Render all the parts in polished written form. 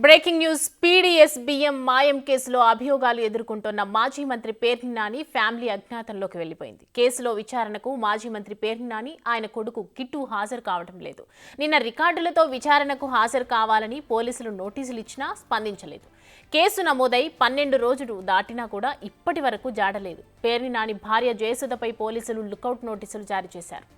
Breaking news PDS బియ్యం మాయం కేసులో అభియోగాలు ఎదుర్కొంటున్న మాజీ మంత్రి పేర్ని నాని ఫ్యామిలీ అజ్ఞాతంలోకి వెళ్లిపోయింది. కేసులో విచారణకు మాజీ మంత్రి పేర్ని నాని ఆయన కొడుకు కిట్టు హాజరు కావడం లేదు. నిన్న రికార్డులతో విచారణకు హాజరు కావాలని పోలీసులు నోటీసులు ఇచ్చినా స్పందించలేదు. కేసు నమోదై 12 రోజులు దాటినా కూడా ఇప్పటి వరకు జాడలేదు. పేర్ని నాని భార్య జయసుధపై పోలీసులు లుకౌట్ నోటీసులు జారీ చేశారు.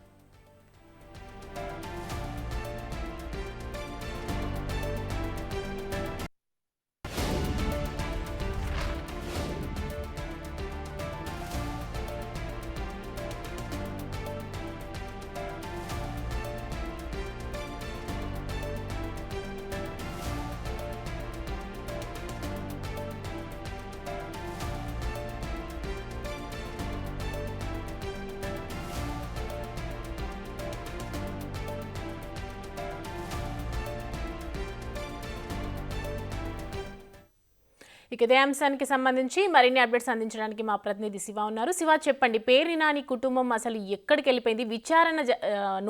ఇదే అంశానికి సంబంధించి మరిన్ని అప్డేట్స్ అందించడానికి మా ప్రతినిధి శివ ఉన్నారు. శివ, చెప్పండి, పేర్ని నాని కుటుంబం అసలు ఎక్కడికి వెళ్ళిపోయింది? విచారణ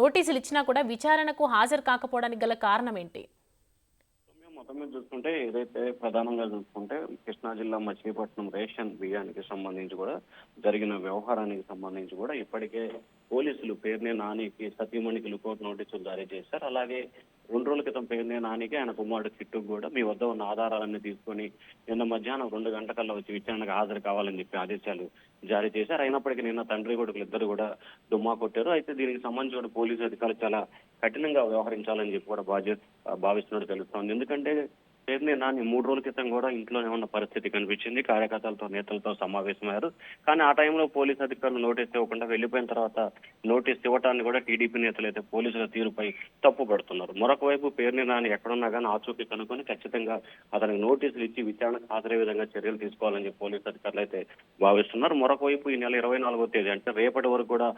నోటీసులు ఇచ్చినా కూడా విచారణకు హాజరు కాకపోవడానికి గల కారణం ఏంటి? మొత్తం మీద చూసుకుంటే ఏదైతే ప్రధానంగా చూసుకుంటే కృష్ణా జిల్లా మచిలీపట్నం రేషన్ బియ్యానికి సంబంధించి కూడా జరిగిన వ్యవహారానికి సంబంధించి కూడా ఇప్పటికే పోలీసులు పేర్ని నానికి సతీమణికి లుకౌట్ నోటీసులు జారీ చేశారు. అలాగే 2 రోజుల క్రితం పేర్ని నానికి ఆయన కుమారుడు కిట్టుకు కూడా మీ వద్ద ఉన్న ఆధారాలన్నీ తీసుకొని నిన్న మధ్యాహ్నం 2 గంటకల్లా వచ్చి విచారణకు హాజరు కావాలని చెప్పి ఆదేశాలు జారీ చేశారు. అయినప్పటికీ నిన్న తండ్రి కొడుకులు ఇద్దరు కూడా డుమ్మా కొట్టారు. అయితే దీనికి సంబంధించి కూడా పోలీసు అధికారులు చాలా కఠినంగా వ్యవహరించాలని చెప్పి కూడా భావిస్తున్నట్టు తెలుస్తోంది. ఎందుకంటే పేర్ని నాని 3 రోజుల క్రితం కూడా ఇంట్లోనే ఉన్న పరిస్థితి కనిపించింది. కార్యకర్తలతో నేతలతో సమావేశమయ్యారు. కానీ ఆ టైంలో పోలీసు అధికారులు నోటీస్ ఇవ్వకుండా వెళ్లిపోయిన తర్వాత నోటీస్ ఇవ్వటాన్ని కూడా టీడీపీ నేతలు అయితే పోలీసుల తీరుపై తప్పు పడుతున్నారు. మరొక వైపు పేర్ని నాని ఎక్కడున్నా కానీ ఆచూకీ కనుక్కొని ఖచ్చితంగా అతనికి నోటీసులు ఇచ్చి విచారణకు హాజరయ్యే విధంగా చర్యలు తీసుకోవాలని చెప్పి పోలీసు అధికారులు అయితే భావిస్తున్నారు. మరొక వైపు ఈ నెల 24వ తేదీ అంటే రేపటి వరకు కూడా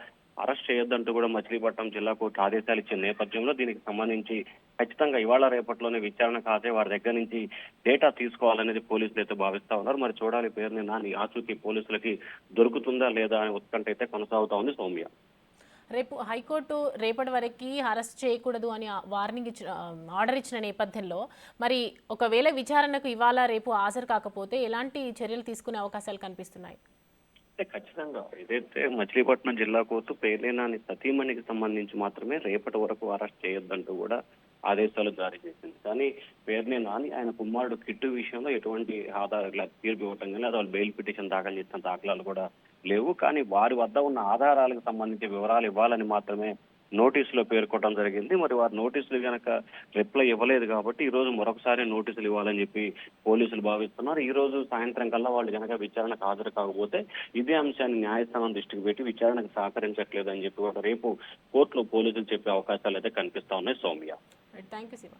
అరెస్ట్ చేయొద్దంటూ కూడా మచిలీపట్నం జిల్లా కోర్టు ఆదేశాలు ఇచ్చిన నేపథ్యంలో దీనికి సంబంధించి ఖచ్చితంగా ఇవాళ రేపట్లోనే విచారణకు హాజరై వారి దగ్గర నుంచి డేటా తీసుకోవాలనేది పోలీసులు అయితే భావిస్తా ఉన్నారు. మరి చూడాలి పేరుని నాని ఆచూకీ పోలీసులకి దొరుకుతుందా లేదా అనే ఉత్కంఠ అయితే కొనసాగుతా ఉంది. సౌమ్య, రేపు హైకోర్టు రేపటి వరకు అరెస్ట్ చేయకూడదు అని వార్నింగ్ ఆర్డర్ ఇచ్చిన నేపథ్యంలో మరి ఒకవేళ విచారణకు ఇవాళ రేపు హాజరు కాకపోతే ఎలాంటి చర్యలు తీసుకునే అవకాశాలు కనిపిస్తున్నాయి? ఖచ్చితంగా ఏదైతే మచిలీపట్నం జిల్లా కోర్టు పేర్ని నాని సతీమణికి సంబంధించి మాత్రమే రేపటి వరకు అరెస్ట్ చేయొద్దంటూ కూడా ఆదేశాలు జారీ చేసింది. కానీ పేర్ని నాని ఆయన కుమారుడు కిట్టు విషయంలో ఎటువంటి ఆధారాలు తీర్పు ఇవ్వటం కానీ అది వాళ్ళు బెయిల్ పిటిషన్ దాఖలు చేసిన దాఖలాలు కూడా లేవు. కానీ వారి వద్ద ఉన్న ఆధారాలకు సంబంధించి వివరాలు ఇవ్వాలని మాత్రమే నోటీసులో పేర్కొనడం జరిగింది. మరి వారు నోటీసులు కనుక రిప్లై ఇవ్వలేదు కాబట్టి ఈ రోజు మరొకసారి నోటీసులు ఇవ్వాలని చెప్పి పోలీసులు భావిస్తున్నారు. ఈ రోజు సాయంత్రం కల్లా వాళ్ళు కనుక విచారణకు హాజరు కాకపోతే ఇదే అంశాన్ని న్యాయస్థానం దృష్టికి పెట్టి విచారణకు సహకరించట్లేదు అని చెప్పి ఒక రేపు కోర్టులో పోలీసులు చెప్పే అవకాశాలు అయితే కనిపిస్తా ఉన్నాయి. Soumya, thank you Shiva.